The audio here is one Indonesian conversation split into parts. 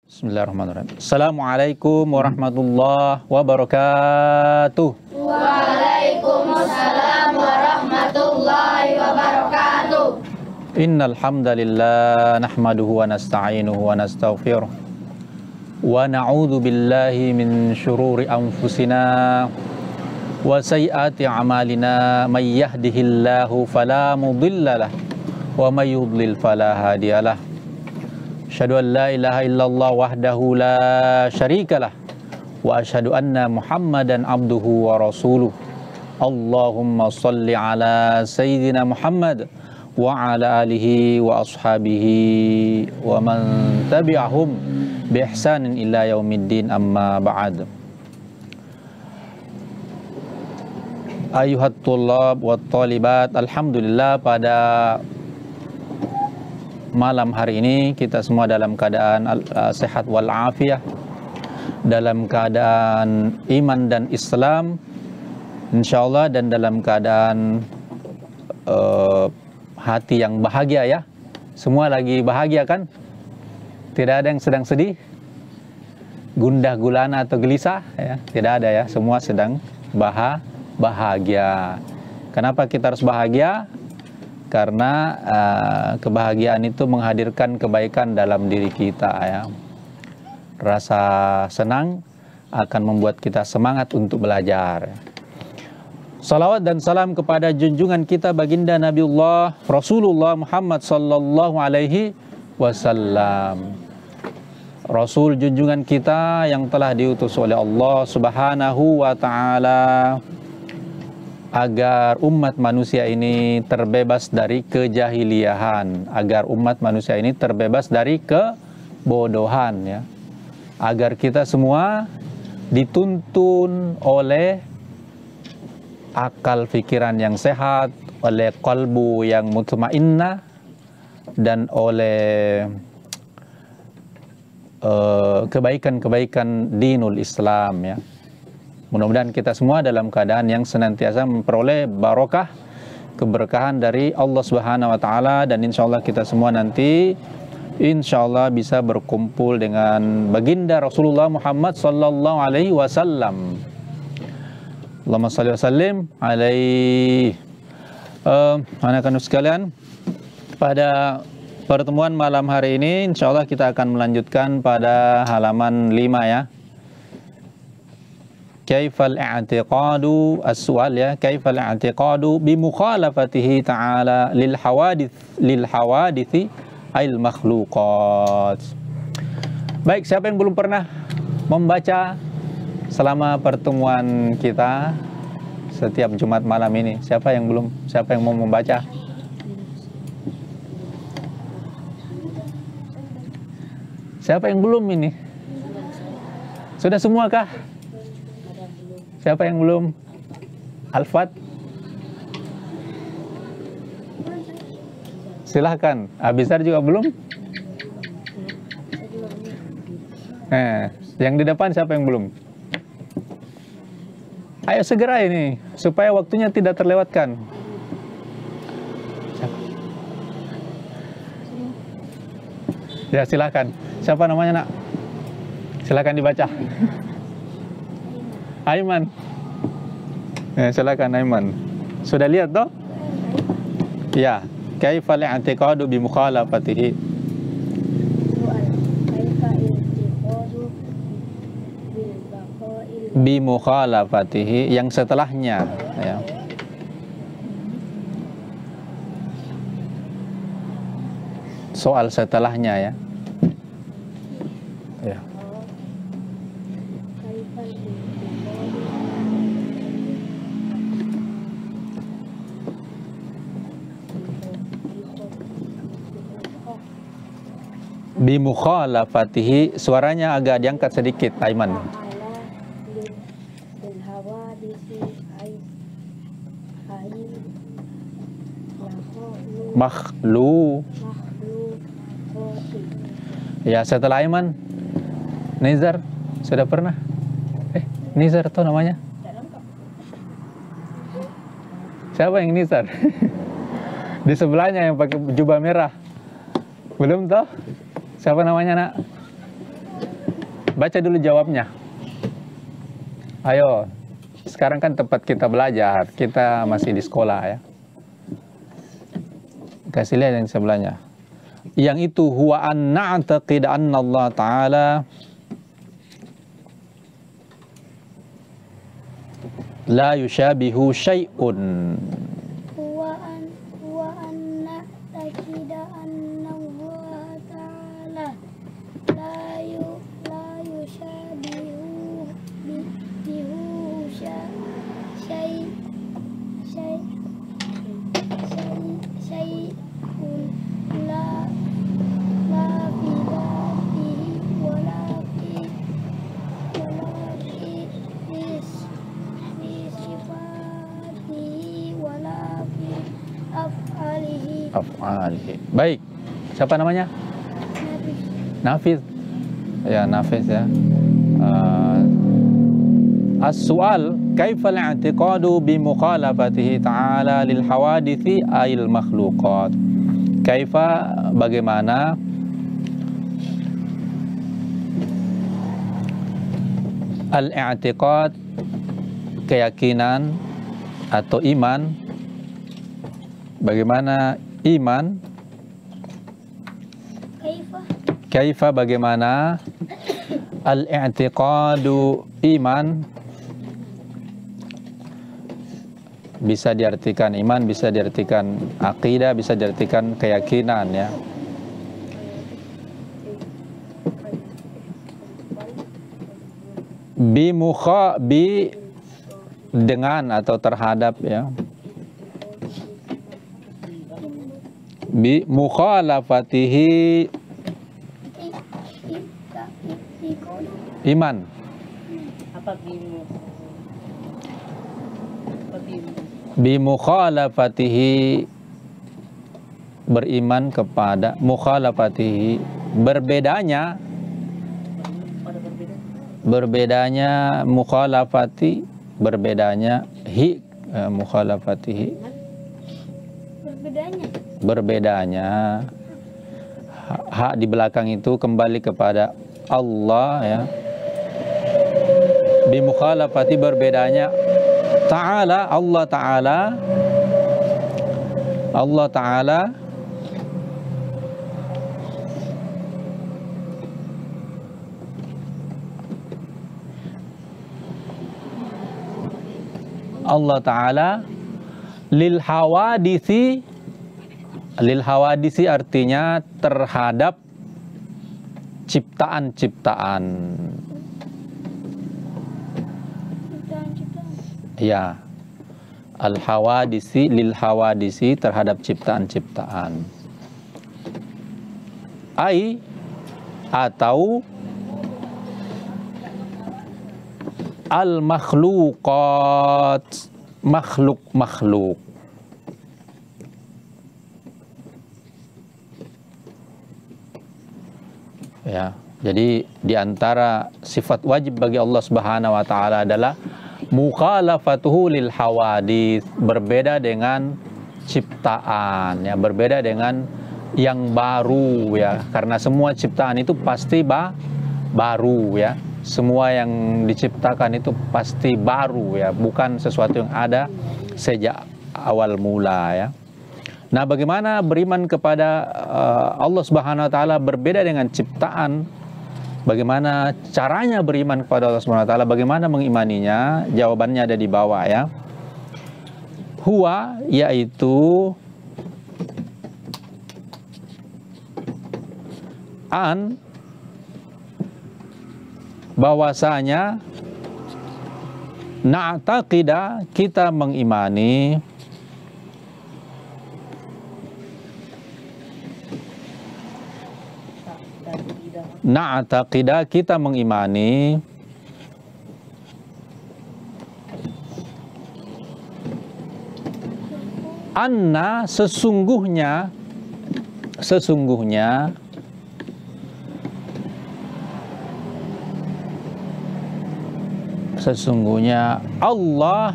Bismillahirrahmanirrahim. Assalamualaikum warahmatullahi wabarakatuh. Waalaikumsalam warahmatullahi wabarakatuh. Innal hamdalillah nahmaduhu wa nasta'inuhu wa nastaghfiruh wa na'udzu billahi min syururi anfusina wa sayyiati a'malina may yahdihillahu fala mudhillalah wa may yudlil fala hadiyalah. Asyhadu an la ilaha illallah wahdahu la syarikalah wa asyhadu anna Muhammadan abduhu wa rasuluh. Allahumma shalli ala sayyidina Muhammad wa ala alihi wa ashabihi wa man tabi'ahum bi ihsanin ila yaumiddin, amma ba'd. Ayuhat tullab wa talibat, alhamdulillah pada malam hari ini kita semua dalam keadaan sehat wal afiyah, dalam keadaan iman dan Islam insyaallah, dan dalam keadaan hati yang bahagia ya. Semua lagi bahagia kan? Tidak ada yang sedang sedih, gundah gulana atau gelisah ya. Tidak ada ya, semua sedang bahagia. Kenapa kita harus bahagia? Karena kebahagiaan itu menghadirkan kebaikan dalam diri kita ya. Rasa senang akan membuat kita semangat untuk belajar. Salawat dan salam kepada junjungan kita baginda Nabiullah Rasulullah Muhammad sallallahu alaihi wasallam. Rasul junjungan kita yang telah diutus oleh Allah Subhanahu wa taala agar umat manusia ini terbebas dari kejahiliahan, agar umat manusia ini terbebas dari kebodohan ya. Agar kita semua dituntun oleh akal pikiran yang sehat, oleh qalbu yang mutmainnah, dan oleh kebaikan-kebaikan dinul Islam ya. Mudah-mudahan kita semua dalam keadaan yang senantiasa memperoleh barokah, keberkahan dari Allah Subhanahu wa taala, dan insyaallah kita semua nanti insyaallah bisa berkumpul dengan baginda Rasulullah Muhammad sallallahu alaihi wasallam. Allahumma shalli wa sallim alaihi. Anak-anak sekalian, pada pertemuan malam hari ini insyaallah kita akan melanjutkan pada halaman 5 ya. Kaifal i'tiqadu, as-su'al ya, kaifal i'tiqadu bi mukhalafatihi ta'ala lil hawadithi al makhluqat. Baik, siapa yang belum pernah membaca selama pertemuan kita setiap Jumat malam ini? Siapa yang belum? Siapa yang mau membaca? Siapa yang belum ini? Sudah semua kah? Siapa yang belum? Al-Fat? Silahkan. Abisar juga belum? Yang di depan siapa yang belum? Ayo segera ini, supaya waktunya tidak terlewatkan. Siapa? Ya silahkan. Siapa namanya nak? Silahkan dibaca. Aiman. Ya, silakan Aiman. Sudah lihat toh? Ya, kaifal i'tiqadu bi mukhalafatihi. Bi mukhalafatihi, yang setelahnya ya. Soal setelahnya ya. Ya. Bi mukhalafatihi, suaranya agak diangkat sedikit Aiman. Ya, setelah Aiman Nizar sudah pernah? Nizar tuh namanya? Siapa yang Nizar? Di sebelahnya yang pakai jubah merah. Belum toh? Siapa namanya nak? Baca dulu jawabnya. Ayo, sekarang kan tempat kita belajar, kita masih di sekolah ya. Kasih lihat yang sebelahnya. Yang itu huwa an na'taqid anna Allah Ta'ala la yushabihu syai'un. Huwa an na'taqida anna Allah ta'ala la yushabihu bihu syai'un la fi dhatihi wala fi sifatihi wala fi Af'alihi. Baik. Siapa namanya? Nabi. Nafiz. Ya, Nafiz ya. As-su'al, kaifa al-i'tiqadu bi mukhalafatihi ta'ala lil hawadithi ayil makhluqat. Kaifa, bagaimana al-i'tiqad, keyakinan atau iman, bagaimana iman, kaifa bagaimana al-i'tiqadu iman, bisa diartikan iman, bisa diartikan akidah, bisa diartikan keyakinan ya. Bi dengan atau terhadap ya. Bi mukhalafatihi iman. Bi mukhalafatihi beriman kepada, mukhalafatihi berbedanya mukhalafati berbedanya mukhalafatihi berbedanya hak di belakang itu kembali kepada Allah ya. Bi mukhalafati berbedanya Ta'ala, Allah Ta'ala Allah Ta'ala lil hawadisi artinya terhadap ciptaan-ciptaan. Ya, al hawadisi lil hawadisi terhadap ciptaan-ciptaan. Ai atau al makhluqat, makhluk. Ya, jadi di antara sifat wajib bagi Allah Subhanahu wa taala adalah mukhalafatuhu lil hawadits, berbeda dengan ciptaan ya, berbeda dengan yang baru ya, karena semua ciptaan itu pasti baru ya, semua yang diciptakan itu pasti baru ya, bukan sesuatu yang ada sejak awal mula ya. Nah, bagaimana beriman kepada Allah Subhanahu wa taala berbeda dengan ciptaan? Bagaimana caranya beriman kepada Allah Subhanahu wa taala? Bagaimana mengimaninya? Jawabannya ada di bawah ya. Huwa, yaitu an, bahwasanya na'taqida, kita mengimani, na'taqida, kita mengimani anna, sesungguhnya Allah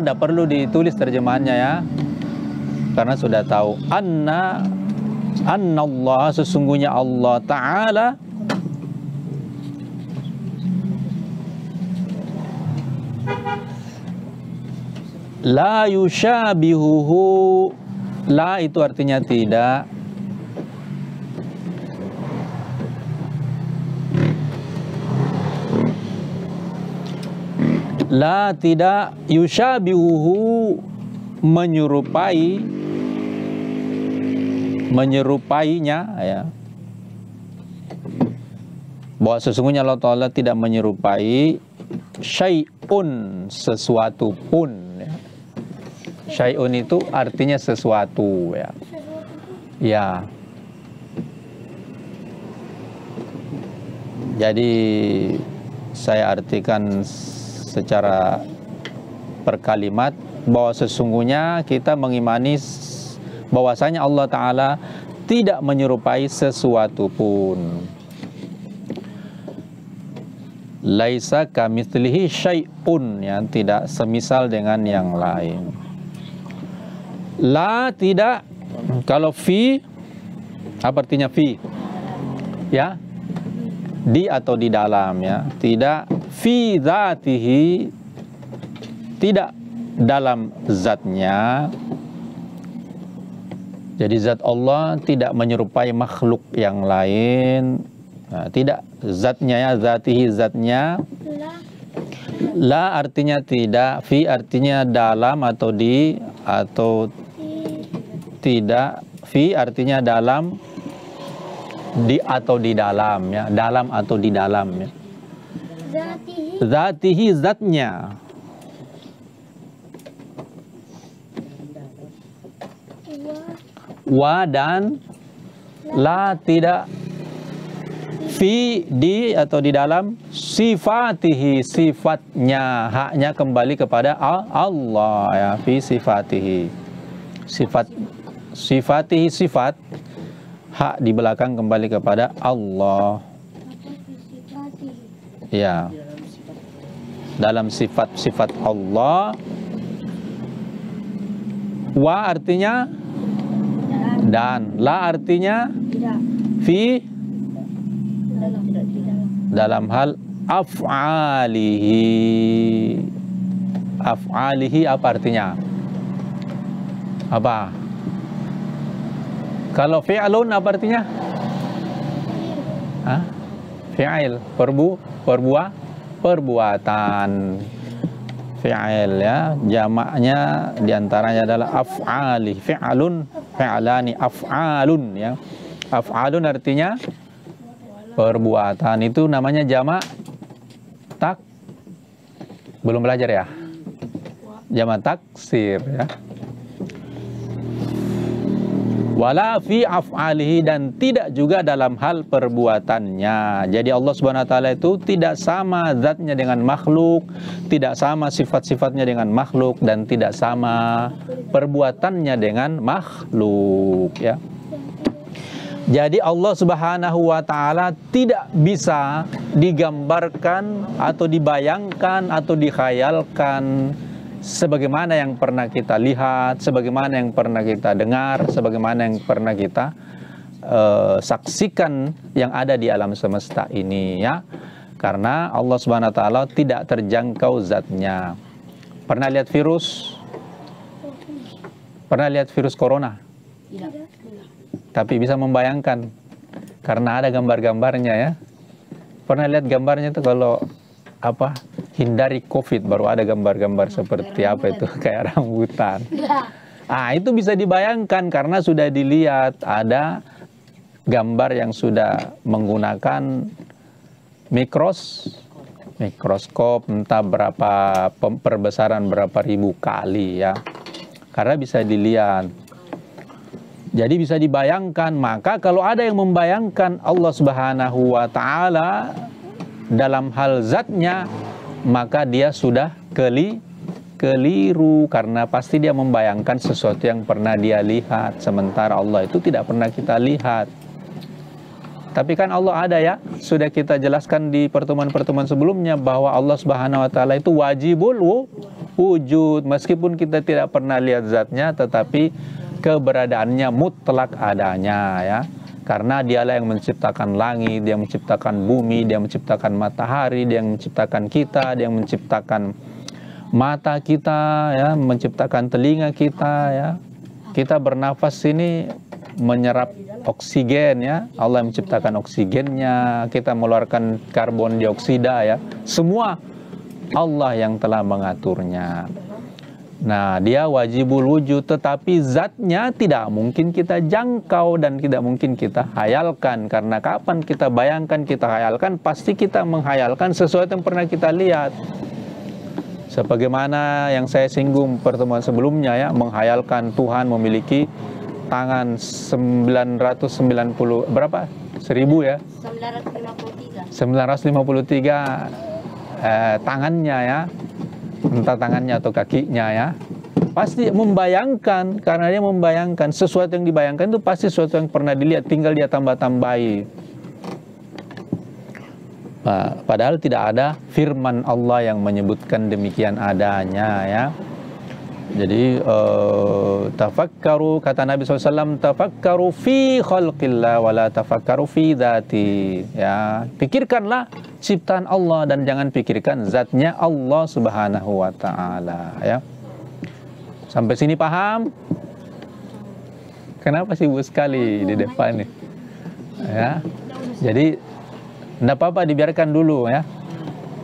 tidak perlu ditulis terjemahannya ya, karena sudah tahu. Anna Allah, sesungguhnya Allah Ta'ala La yushabihuhu, la itu artinya tidak. La tidak, yushabihuhu menyerupainya ya. Bahwa sesungguhnya Allah Ta'ala tidak menyerupai syai'un, sesuatu pun ya. Syai'un itu artinya sesuatu ya. Ya. Jadi saya artikan secara per kalimat bahwa sesungguhnya kita mengimani bahwasanya Allah Ta'ala tidak menyerupai sesuatu pun. Laisa kamitslihi syai'un, ya, tidak semisal dengan yang lain. La tidak, kalau fi apa artinya fi? Ya, di atau di dalam ya. Tidak fi dzatihi, tidak dalam zatnya. Jadi zat Allah tidak menyerupai makhluk yang lain. Nah, tidak zatnya ya, zatihi zatnya. La artinya tidak, fi artinya dalam atau di, atau tidak. Fi artinya dalam, di atau di dalam ya, dalam atau di dalam ya. Zatihi zatnya. Wa dan la tidak. Fi di atau di dalam, sifatihi sifatnya, haknya kembali kepada Allah ya, fi sifatihi. Sifatihi sifat, hak di belakang kembali kepada Allah. Ya. Dalam sifat-sifat Allah. Wa artinya dan, la artinya fi dalam hal af'alihi. Af'alihi apa artinya? Apa? Kalau fi'lun apa artinya? Hah? Fi'il, perbuatan. Fi'il ya, jamaknya diantaranya adalah af'ali. Fi'lun, fi'lani, af'alun ya. Af'alun artinya perbuatan, itu namanya jamak belum belajar ya, jamak taksir ya. Wala fi af'alihi, dan tidak juga dalam hal perbuatannya. Jadi Allah Subhanahu wa taala itu tidak sama zatnya dengan makhluk, tidak sama sifat-sifatnya dengan makhluk, dan tidak sama perbuatannya dengan makhluk ya. Jadi Allah Subhanahu wa taala tidak bisa digambarkan atau dibayangkan atau dikhayalkan sebagaimana yang pernah kita lihat, sebagaimana yang pernah kita dengar, sebagaimana yang pernah kita saksikan yang ada di alam semesta ini ya. Karena Allah Subhanahu wa taala tidak terjangkau zatnya. Pernah lihat virus? Pernah lihat virus corona? Tidak. Tapi bisa membayangkan karena ada gambar-gambarnya ya. Pernah lihat gambarnya itu kalau apa, hindari COVID, baru ada gambar-gambar seperti apa itu, kayak rambutan. Ah, itu bisa dibayangkan karena sudah dilihat ada gambar yang sudah menggunakan mikroskop entah berapa perbesaran berapa ribu kali ya. Karena bisa dilihat. Jadi bisa dibayangkan. Maka kalau ada yang membayangkan Allah Subhanahu wa taala dalam hal zatnya, maka dia sudah keliru, karena pasti dia membayangkan sesuatu yang pernah dia lihat, sementara Allah itu tidak pernah kita lihat. Tapi kan Allah ada ya, sudah kita jelaskan di pertemuan-pertemuan sebelumnya bahwa Allah Subhanahu wa taala itu wajibul wujud, meskipun kita tidak pernah lihat zatnya, tetapi keberadaannya mutlak adanya ya. Karena dialah yang menciptakan langit, dia menciptakan bumi, dia menciptakan matahari, dia yang menciptakan kita, dia yang menciptakan mata kita, ya, menciptakan telinga kita, ya. Kita bernafas ini menyerap oksigen, ya. Allah menciptakan oksigennya, kita mengeluarkan karbon dioksida, ya. Semua Allah yang telah mengaturnya. Nah, dia wajibul wujud, tetapi zatnya tidak mungkin kita jangkau dan tidak mungkin kita hayalkan. Karena kapan kita bayangkan, kita hayalkan, pasti kita menghayalkan sesuatu yang pernah kita lihat. Sebagaimana yang saya singgung pertemuan sebelumnya, ya, menghayalkan Tuhan memiliki tangan 990 berapa? 1000, ya? 953 tangannya, ya. Entah tangannya atau kakinya, ya. Pasti membayangkan, karena dia membayangkan sesuatu yang dibayangkan itu pasti sesuatu yang pernah dilihat, tinggal dia tambah-tambahi. Padahal tidak ada firman Allah yang menyebutkan demikian adanya, ya. Jadi tafakkaru, kata Nabi SAW, tafakkaru fi khalqillah wala tafakkaru fi dhati, ya. Pikirkanlah ciptaan Allah dan jangan pikirkan zatnya Allah Subhanahu wa ta'ala, ya. Sampai sini paham? Kenapa sibuk sekali di depan nih? Ya. Jadi tidak apa-apa, dibiarkan dulu, ya.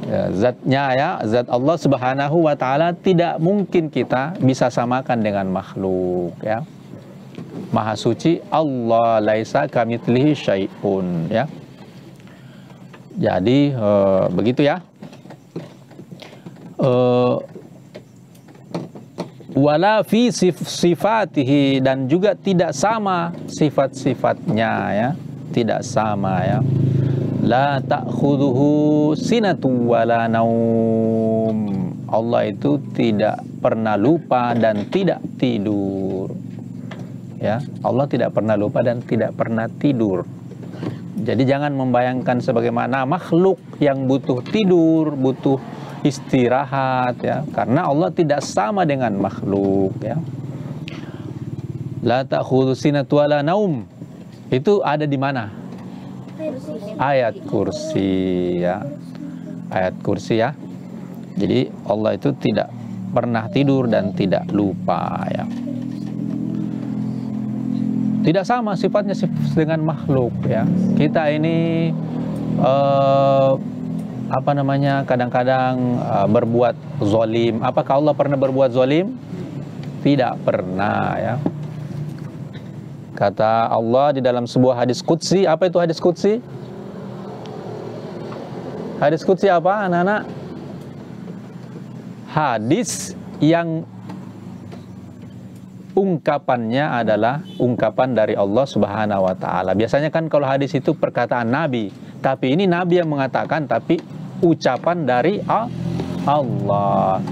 Ya, zatnya, ya, zat Allah Subhanahu wa ta'ala tidak mungkin kita bisa samakan dengan makhluk, ya. Maha suci Allah, laisa kamitslihi syai'un, ya. Jadi begitu, ya. Wala fi sifatihi, dan juga tidak sama sifat-sifatnya, ya. Tidak sama, ya. La ta'khudhuhu sinatu wala naum. Allah itu tidak pernah lupa dan tidak tidur, ya. Allah tidak pernah lupa dan tidak pernah tidur. Jadi jangan membayangkan sebagaimana makhluk yang butuh tidur, butuh istirahat, ya. Karena Allah tidak sama dengan makhluk, ya. La ta'khudhu sinatu wala naum. Itu ada di mana? Ayat kursi, ya. Ayat kursi, ya. Jadi Allah itu tidak pernah tidur dan tidak lupa, ya. Tidak sama sifatnya dengan makhluk, ya. Kita ini kadang-kadang berbuat zalim. Apakah Allah pernah berbuat zalim? Tidak pernah, ya. Kata Allah di dalam sebuah hadis qudsi. Apa itu hadis qudsi? Hadis qudsi apa, anak-anak? Hadis yang ungkapannya adalah ungkapan dari Allah Subhanahu wa ta'ala. Biasanya kan kalau hadis itu perkataan Nabi, tapi ini Nabi yang mengatakan, tapi ucapan dari Allah.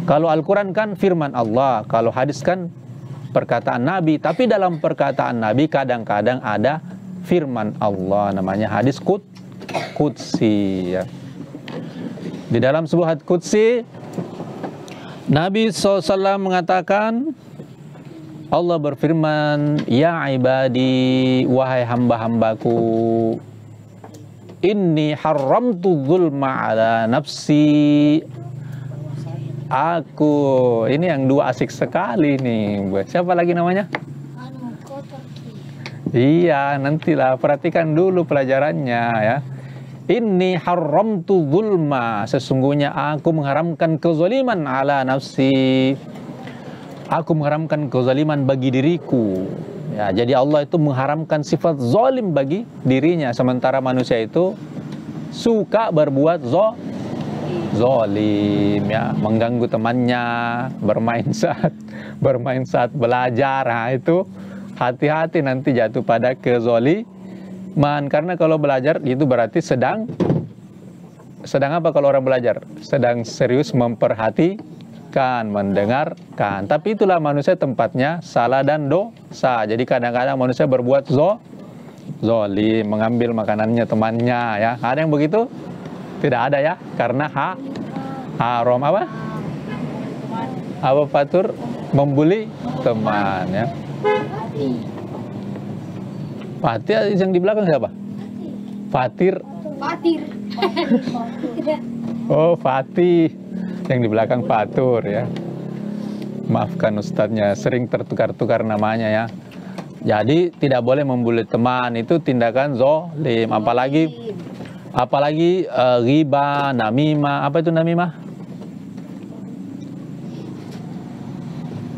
Kalau Al-Quran kan firman Allah, kalau hadis kan perkataan Nabi. Tapi dalam perkataan Nabi kadang-kadang ada firman Allah, namanya hadis qudsi, ya. Di dalam sebuah hadis qudsi, Nabi SAW mengatakan, Allah berfirman, ya ibadi, wahai hamba-hambaku, inni haramtu zulma ala nafsi. Aku, ini yang dua asik sekali nih. Siapa lagi namanya? Iya, nantilah, perhatikan dulu pelajarannya, ya. Inni haramtu zulma, sesungguhnya aku mengharamkan kezaliman ala nafsi. Aku mengharamkan kezaliman bagi diriku, ya. Jadi Allah itu mengharamkan sifat zalim bagi dirinya, sementara manusia itu suka berbuat zalim, ya, mengganggu temannya, bermain saat belajar. Nah, itu hati-hati nanti jatuh pada kezaliman, karena kalau belajar itu berarti sedang apa kalau orang belajar? Sedang serius memperhatikan, mendengarkan. Tapi itulah manusia tempatnya salah dan dosa. Jadi kadang-kadang manusia berbuat zalim, mengambil makanannya temannya, ya. Ada yang begitu? Tidak ada, ya, karena haram apa? Apa fatur? Membuli teman, ya. Fatir yang di belakang siapa? Fatir. Fatir. Oh, Fatih. Yang di belakang Fatur ya. Maafkan ustadznya, sering tertukar-tukar namanya ya. Jadi tidak boleh membuli teman, itu tindakan zolim. Apalagi riba, namimah. Apa itu namimah?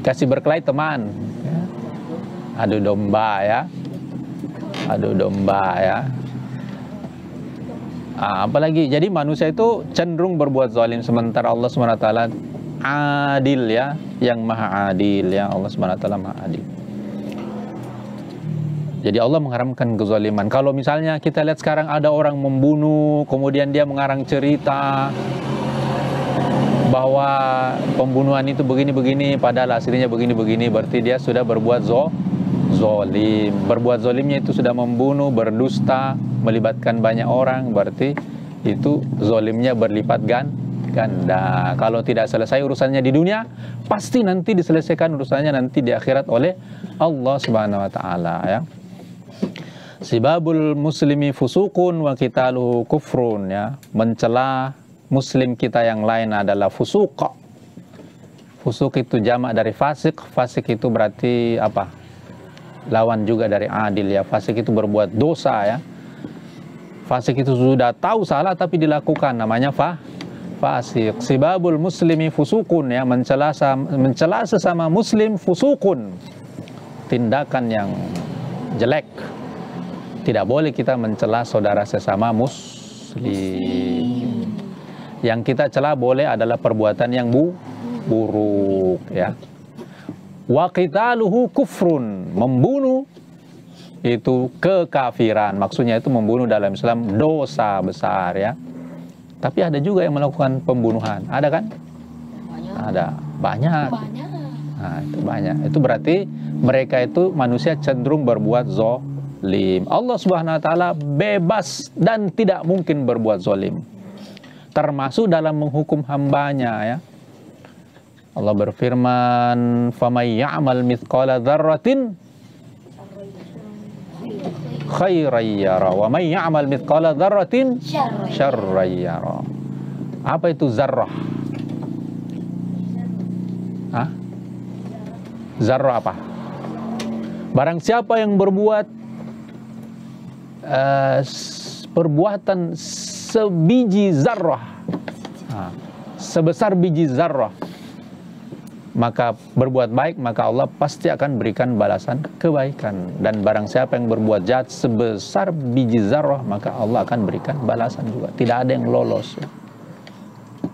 Kasih berkelahi teman ya. Adu domba ya. Adu domba ya. Apalagi, jadi manusia itu cenderung berbuat zalim, sementara Allah SWT adil ya, yang maha adil ya. Allah SWT maha adil. Jadi Allah mengharamkan kezaliman. Kalau misalnya kita lihat sekarang ada orang membunuh, kemudian dia mengarang cerita bahwa pembunuhan itu begini-begini, padahal aslinya begini-begini, berarti dia sudah berbuat zolim. Berbuat zolimnya itu sudah membunuh, berdusta, melibatkan banyak orang, berarti itu zolimnya berlipat ganda. Kalau tidak selesai urusannya di dunia, pasti nanti diselesaikan urusannya nanti di akhirat oleh Allah Subhanahu wa taala ya. Sibabul muslimi fusukun wa qitaluhu kufrun ya. Mencela muslim kita yang lain adalah fusuk. Fusuk itu jamak dari fasik. Fasik itu berarti apa? Lawan juga dari adil ya. Fasik itu berbuat dosa ya. Fasik itu sudah tahu salah tapi dilakukan, namanya fasik. Sibabul muslimi fusukun ya, mencela sesama muslim fusukun. Tindakan yang jelek. Tidak boleh kita mencela saudara sesama muslim. Yang kita cela boleh adalah perbuatan yang buruk ya. Wa qitaluhu kufrun, membunuh itu kekafiran. Maksudnya itu membunuh dalam Islam dosa besar ya. Tapi ada juga yang melakukan pembunuhan. Ada kan? Ada. Banyak. Nah, itu banyak. Itu berarti mereka itu manusia cenderung berbuat zalim. Allah Subhanahu wa taala bebas dan tidak mungkin berbuat zalim. Termasuk dalam menghukum hambanya ya. Allah berfirman, "Faman ya'mal mithqala dzarratin khairan yara wa man ya'mal mithqala dzarratin syarran yara." Apa itu zarrah? Hah? Zarrah apa? Barang siapa yang berbuat perbuatan sebiji zarrah, sebesar biji zarrah, maka berbuat baik, maka Allah pasti akan berikan balasan kebaikan. Dan barang siapa yang berbuat jahat sebesar biji zarrah, maka Allah akan berikan balasan juga. Tidak ada yang lolos.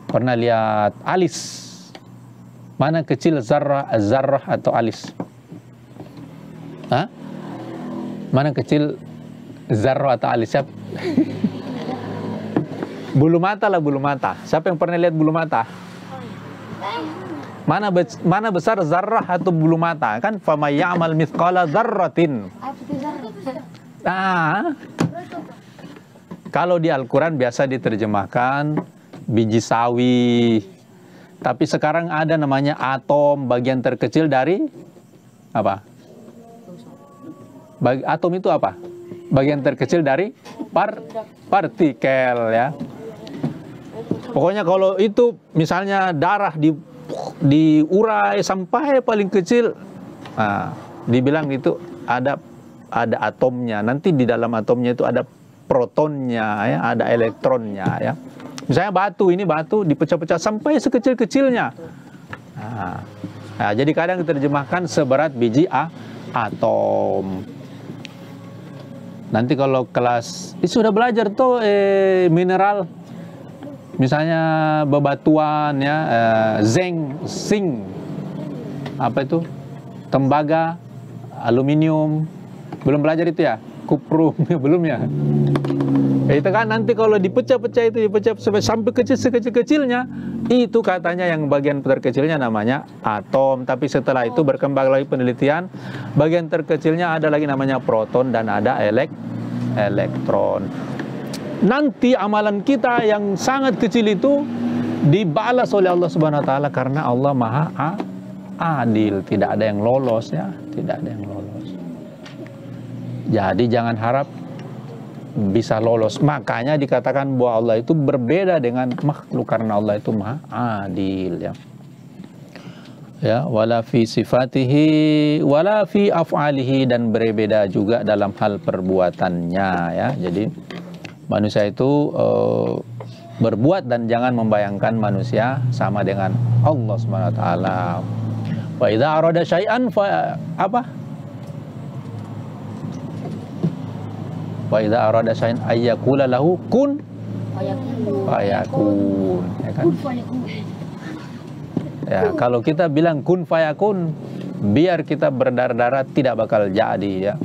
Pernah lihat alis? Mana kecil zarrah atau alis? Hah? Mana kecil zarrah atau alis? Siapa? Bulu mata lah, bulu mata. Siapa yang pernah lihat bulu mata? Mana besar zarrah atau bulu mata? Kan fama ya'mal mithqala dzarratin. Nah, kalau di Al-Quran biasa diterjemahkan biji sawi. Tapi sekarang ada namanya atom, bagian terkecil dari apa? Atom itu apa? Bagian terkecil dari partikel ya. Pokoknya kalau itu misalnya darah diurai sampai paling kecil, nah, dibilang itu ada atomnya. Nanti di dalam atomnya itu ada protonnya ya, ada elektronnya ya. Misalnya ini batu dipecah-pecah sampai sekecil-kecilnya. Nah, jadi kadang diterjemahkan seberat biji atom. Nanti kalau kelas sudah belajar tuh mineral, misalnya bebatuan ya, zinc, apa itu, tembaga, aluminium, belum belajar itu ya, kuprum belum ya. Itu kan nanti kalau dipecah-pecah itu sampai sekecil-kecilnya, itu katanya yang bagian terkecilnya namanya atom. Tapi setelah itu berkembang lagi penelitian, bagian terkecilnya ada lagi namanya proton dan ada elektron. Nanti amalan kita yang sangat kecil itu dibalas oleh Allah Subhanahu wa taala karena Allah Maha adil, tidak ada yang lolos ya, tidak ada yang lolos. Jadi jangan harap bisa lolos. Makanya dikatakan bahwa Allah itu berbeda dengan makhluk karena Allah itu maha adil ya. Ya, wala fi sifatihi wala fi af'alihi, dan berbeda juga dalam hal perbuatannya ya. Jadi manusia itu berbuat, dan jangan membayangkan manusia sama dengan Allah Subhanahu wa taala. Wa idza arada syai'an fa apa? Wa idza arada syai'an ayyakula lahu kun fayakun. Ya kan? Ya, kalau kita bilang kun fayakun, biar kita berdarah-darah tidak bakal jadi ya.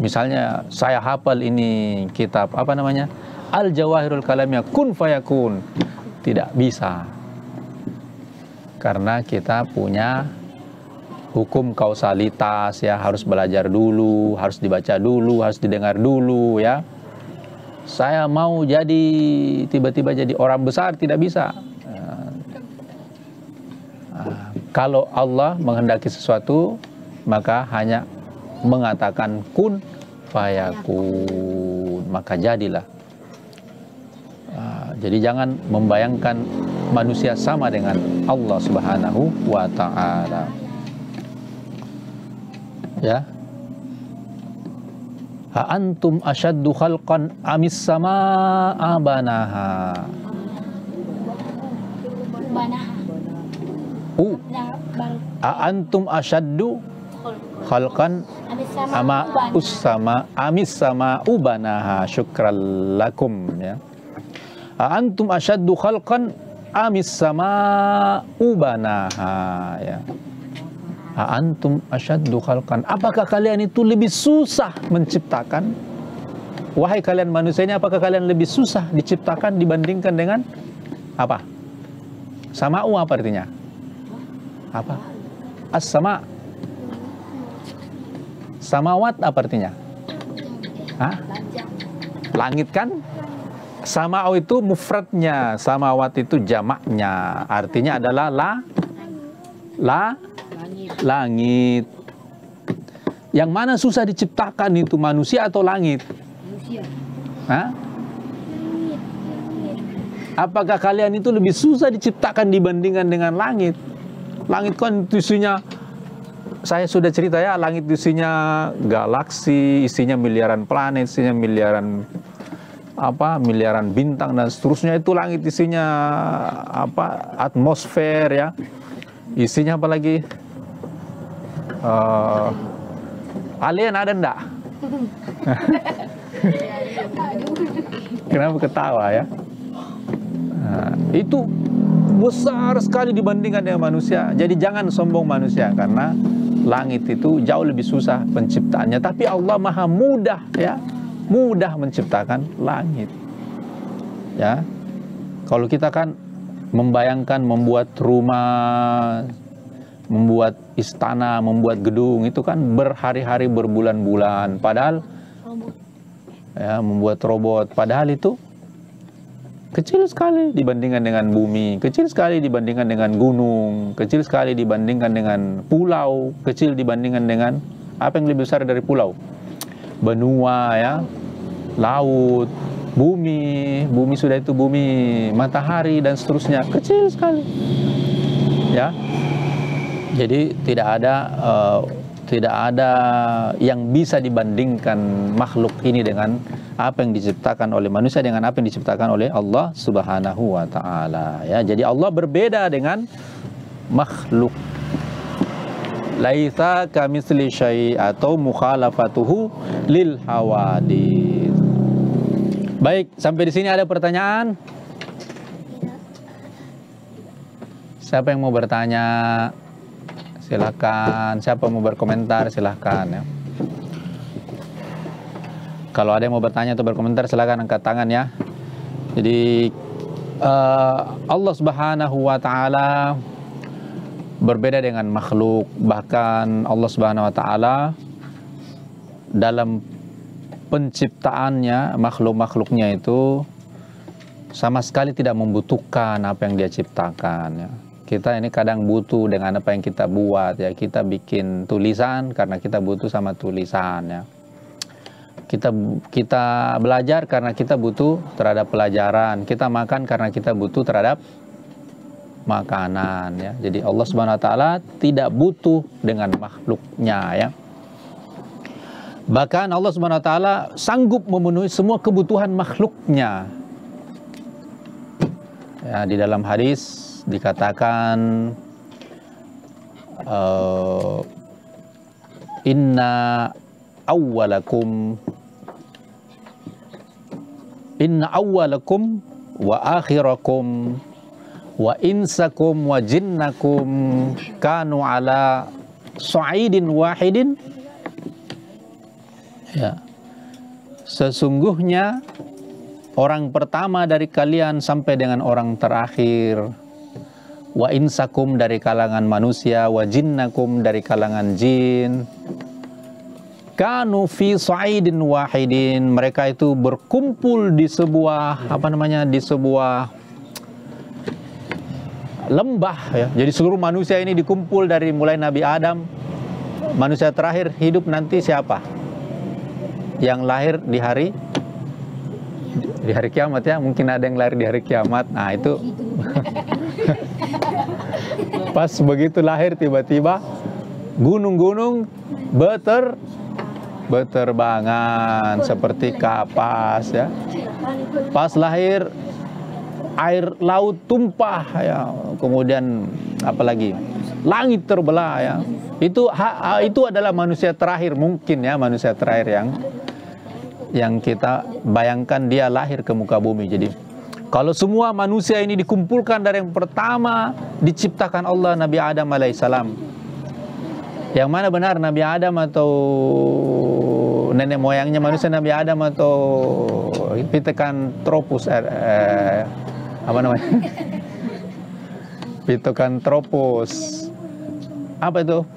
Misalnya saya hafal ini kitab apa namanya? Al-Jawahirul Kalamiyah, kun fayakun. Tidak bisa. Karena kita punya hukum kausalitas ya, harus belajar dulu, harus dibaca dulu, harus didengar dulu ya. Saya mau jadi tiba-tiba jadi orang besar, tidak bisa. Kalau Allah menghendaki sesuatu, maka hanya mengatakan kun fayakun, maka jadilah. Jadi jangan membayangkan manusia sama dengan Allah Subhanahu wa ta'ala. Ya. Ha antum asyaddu khalqan amis samaa banaha. A antum asyaddu khalqan ama usama amis sama ubanaha. Syukran lakum ya. A antum asyaddu khalqan amis sama ubanaha ya. A antum asyaddu khalqan. Apakah kalian itu lebih susah menciptakan? Wahai kalian manusia ini, apakah kalian lebih susah diciptakan dibandingkan dengan apa? Sama'u apa artinya? Apa? As-sama. Samawat apa artinya? Hah? Langit kan? Sama'u itu mufradnya, samawat itu jamaknya. Artinya adalah langit. Yang mana susah diciptakan itu, manusia atau langit? Manusia. Hah? Apakah kalian itu lebih susah diciptakan dibandingkan dengan langit? Langit kan isinya, saya sudah cerita ya, langit isinya galaksi, isinya miliaran planet, isinya miliaran miliaran bintang dan seterusnya. Itu langit isinya atmosfer ya. Isinya apa lagi? Alien ada enggak? Kenapa ketawa ya? Itu besar sekali dibandingkan dengan manusia. Jadi jangan sombong manusia, karena langit itu jauh lebih susah penciptaannya. Tapi Allah maha mudah ya, mudah menciptakan langit. Ya, kalau kita kan membayangkan membuat rumah, membuat istana, membuat gedung, itu kan berhari-hari, berbulan-bulan. Padahal ya, membuat robot, padahal itu kecil sekali dibandingkan dengan bumi, kecil sekali dibandingkan dengan gunung, kecil sekali dibandingkan dengan pulau, kecil dibandingkan dengan apa yang lebih besar dari pulau? Benua ya, laut, bumi sudah itu bumi, matahari dan seterusnya, kecil sekali. Ya. Jadi tidak ada yang bisa dibandingkan makhluk ini dengan apa yang diciptakan oleh manusia, dengan apa yang diciptakan oleh Allah Subhanahu wa ta'ala ya. Jadi Allah berbeda dengan makhluk. Laisa kamitsli syai' atau mukhalafatuhu lil hawadits. Baik, sampai di sini ada pertanyaan? Siapa yang mau bertanya? Silakan. Siapa mau berkomentar? Silakan ya. Kalau ada yang mau bertanya atau berkomentar, silakan angkat tangan ya. Jadi Allah Subhanahu wa ta'ala berbeda dengan makhluk. Bahkan Allah Subhanahu wa ta'ala dalam penciptaannya, makhluk-makhluknya itu sama sekali tidak membutuhkan apa yang dia ciptakan ya. Kita ini kadang butuh dengan apa yang kita buat ya. Kita bikin tulisan karena kita butuh sama tulisan ya. Kita belajar karena kita butuh terhadap pelajaran. Kita makan karena kita butuh terhadap makanan, ya. Jadi Allah Subhanahu wa taala tidak butuh dengan makhluknya, ya. Bahkan Allah Subhanahu wa taala sanggup memenuhi semua kebutuhan makhluknya. Ya, di dalam hadis dikatakan inna awwalakum wa akhirakum wa insakum wa jinnakum kanu ala sa'idin wahidin. Ya. Sesungguhnya orang pertama dari kalian sampai dengan orang terakhir, wa insakum dari kalangan manusia, wa jinnakum dari kalangan jin, kanu fi sa'idin wahidin, mereka itu berkumpul di sebuah di sebuah lembah, ya. Jadi seluruh manusia ini dikumpul dari mulai Nabi Adam, manusia terakhir hidup nanti siapa? Yang lahir di hari kiamat, ya. Mungkin ada yang lahir di hari kiamat. Nah, itu pas begitu lahir tiba-tiba gunung-gunung berterbangan seperti kapas, ya. Pas lahir air laut tumpah, ya. Kemudian apalagi langit terbelah, ya. Itu adalah manusia terakhir mungkin, ya, manusia terakhir yang kita bayangkan dia lahir ke muka bumi. Jadi kalau semua manusia ini dikumpulkan dari yang pertama diciptakan Allah, Nabi Adam alaihissalam, yang mana benar Nabi Adam atau nenek moyangnya manusia Nabi Adam atau Pithecanthropus Pithecanthropus apa itu?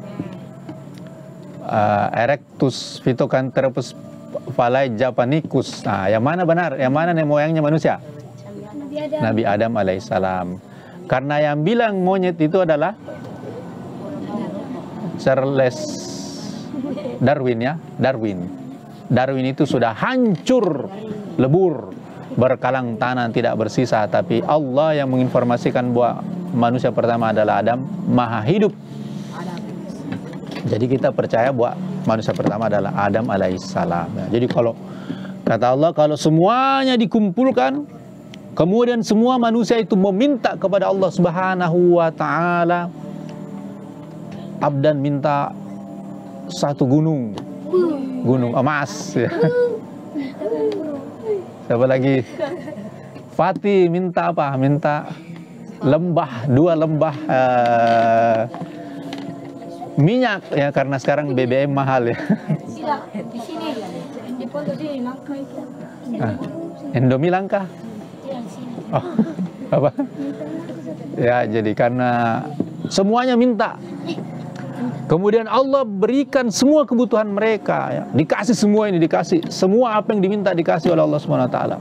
Erectus Pithecanthropus Falai Japanicus. Nah, yang mana benar? Yang mana nenek moyangnya manusia? Nabi Adam alaihissalam. Karena yang bilang monyet itu adalah Charles Darwin, ya. Darwin itu sudah hancur lebur, berkalang tanah, tidak bersisa. Tapi Allah yang menginformasikan bahwa manusia pertama adalah Adam, maha hidup. Jadi kita percaya bahwa manusia pertama adalah Adam alaihissalam. Jadi kalau kata Allah, kalau semuanya dikumpulkan, kemudian semua manusia itu meminta kepada Allah Subhanahu wa taala, Abdan minta satu gunung emas, ya. Siapa lagi? Fatih minta apa? Minta dua lembah minyak, ya, karena sekarang BBM mahal, ya. Di sini, di pondok sini langka itu. Indomie langka. Oh, apa? Ya, jadi karena semuanya minta. Kemudian Allah berikan semua kebutuhan mereka, ya. Dikasih semua ini, dikasih semua apa yang diminta dikasih oleh Allah Subhanahu wa taala.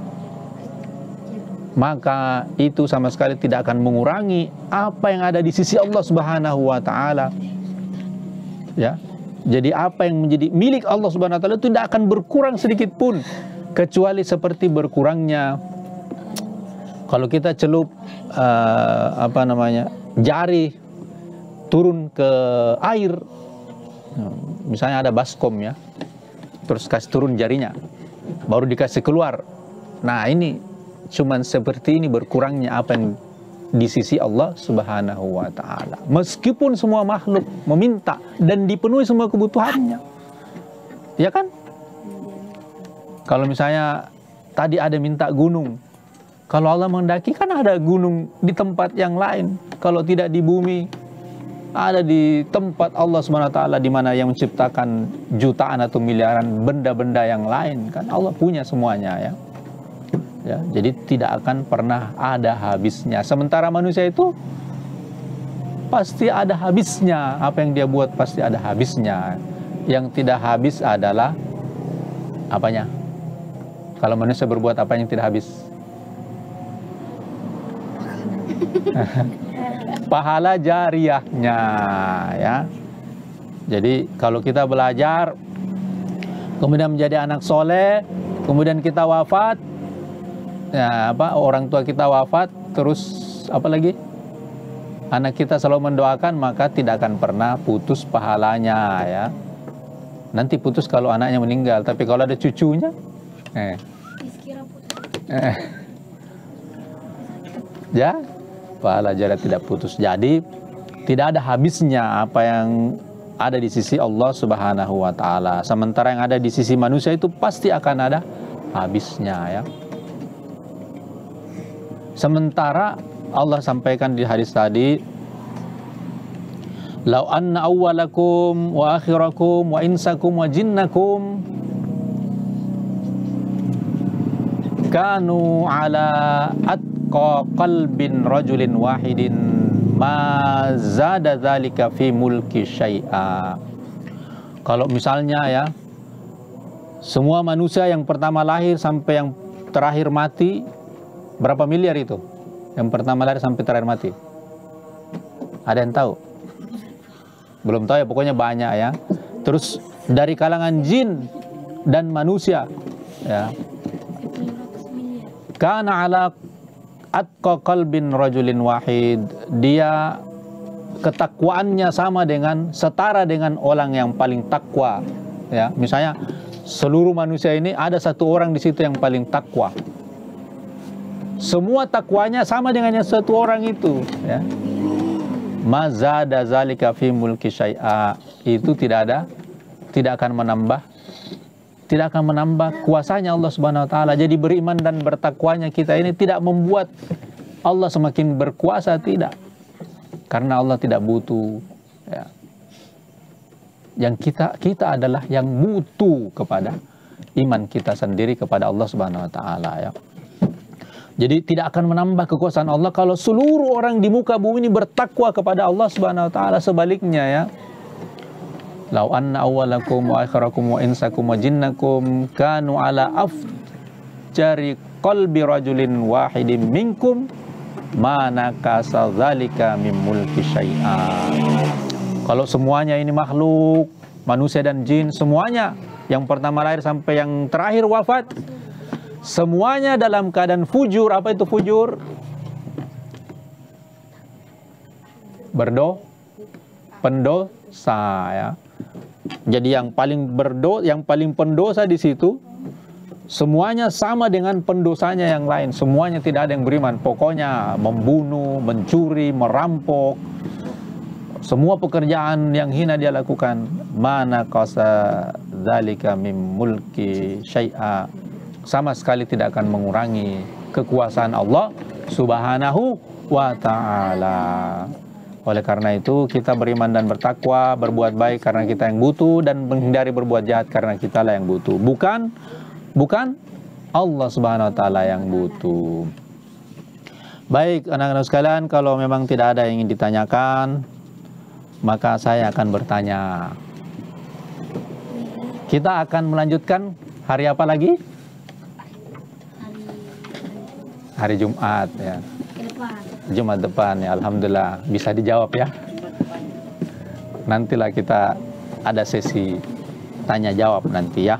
Maka itu sama sekali tidak akan mengurangi apa yang ada di sisi Allah Subhanahu wa taala. Ya. Jadi apa yang menjadi milik Allah Subhanahu wa taala itu tidak akan berkurang sedikit pun, kecuali seperti berkurangnya kalau kita celup jari turun ke air, misalnya ada baskom, ya, terus kasih turun jarinya, baru dikasih keluar. Nah, ini cuman seperti ini berkurangnya apa yang di sisi Allah Subhanahu wa taala. Meskipun semua makhluk meminta dan dipenuhi semua kebutuhannya, ya kan? Kalau misalnya tadi ada minta gunung, kalau Allah menghendaki kan ada gunung di tempat yang lain. Kalau tidak di bumi, ada di tempat Allah Subhanahu wa taala, di mana yang menciptakan jutaan atau miliaran benda-benda yang lain, kan Allah punya semuanya, ya. Ya, jadi tidak akan pernah ada habisnya. Sementara manusia itu pasti ada habisnya. Apa yang dia buat pasti ada habisnya. Yang tidak habis adalah apanya? Kalau manusia berbuat apa yang tidak habis? Pahala jariyahnya, ya. Jadi kalau kita belajar kemudian menjadi anak soleh, kemudian kita wafat, ya, orang tua kita wafat, terus apa lagi? Anak kita selalu mendoakan, maka tidak akan pernah putus pahalanya, ya. Nanti putus kalau anaknya meninggal, tapi kalau ada cucunya, ya, pahala jariah tidak putus. Jadi tidak ada habisnya apa yang ada di sisi Allah Subhanahu wa Ta'ala. Sementara yang ada di sisi manusia itu pasti akan ada habisnya, ya. Sementara Allah sampaikan di hadis tadi, "Lau anna awwalakum wa akhirakum wa insakum wa jinnakum kanu ala atqa qalbin rajulin wahidin ma zada dzalika fi mulki syai'a." Kalau misalnya, ya, semua manusia yang pertama lahir sampai yang terakhir mati, berapa miliar itu? Yang pertama lahir sampai terakhir mati. Ada yang tahu? Belum tahu, ya, pokoknya banyak, ya. Terus dari kalangan jin dan manusia, ya, kana ala atqa qalbin rajulin wahid, dia ketakwaannya sama dengan, setara dengan orang yang paling takwa, ya. Misalnya seluruh manusia ini ada satu orang di situ yang paling takwa, semua takwanya sama dengan yang satu orang itu, ya. Mazada zalika fi mulki syai'a, itu tidak akan menambah kuasanya Allah Subhanahu wa Ta'ala. Jadi beriman dan bertakwanya kita ini tidak membuat Allah semakin berkuasa, tidak. Karena Allah tidak butuh, ya. Yang kita adalah yang butuh kepada iman kita sendiri kepada Allah Subhanahu wa Ta'ala, ya. Jadi tidak akan menambah kekuasaan Allah kalau seluruh orang di muka bumi ini bertakwa kepada Allah Subhanahu wa Ta'ala. Sebaliknya, ya, lau anna awwalakum wa akhirakum wa insakum wa jinnakum kanu ala afjari qalbi rajulin wahidin minkum ma nakasa dzalika min mulki syai'a. Kalau semuanya ini makhluk, manusia dan jin, semuanya yang pertama lahir sampai yang terakhir wafat, semuanya dalam keadaan fujur. Apa itu fujur? Pendosa, ya. Jadi yang paling pendosa di situ, semuanya sama dengan pendosanya yang lain. Semuanya tidak ada yang beriman. Pokoknya membunuh, mencuri, merampok, semua pekerjaan yang hina dia lakukan. Mana qasa dzalika mim mulki syai'a, sama sekali tidak akan mengurangi kekuasaan Allah Subhanahu wa Ta'ala. Oleh karena itu kita beriman dan bertakwa, berbuat baik karena kita yang butuh, dan menghindari berbuat jahat karena kita lah yang butuh. Bukan Allah Subhanahu wa Ta'ala yang butuh. Baik, anak-anak sekalian, kalau memang tidak ada yang ingin ditanyakan, maka saya akan bertanya. Kita akan melanjutkan hari apa lagi? Hari Jumat, ya. Jumat depan, ya. Alhamdulillah bisa dijawab, ya. Nantilah kita ada sesi tanya jawab nanti, ya.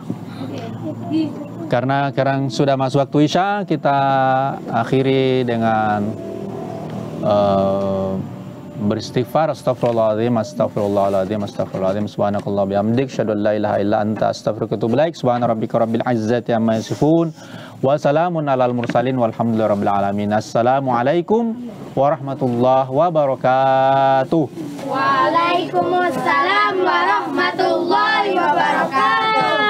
Karena sekarang sudah masuk waktu Isya, kita akhiri dengan beristighfar. Astaghfirullahaladzim, astaghfirullahaladzim, astaghfirullahaladzim. Subhanakallah bihamdik, asyhadu an la ilaha illa anta, astaghfiruka wa atubu ilaik. Subhana rabbika rabbil izzati amma yasifun, wa salamun alal mursalin, walhamdulillahi rabbil alamin. Assalamualaikum warahmatullahi wabarakatuh. Waalaikumsalam warahmatullahi wabarakatuh.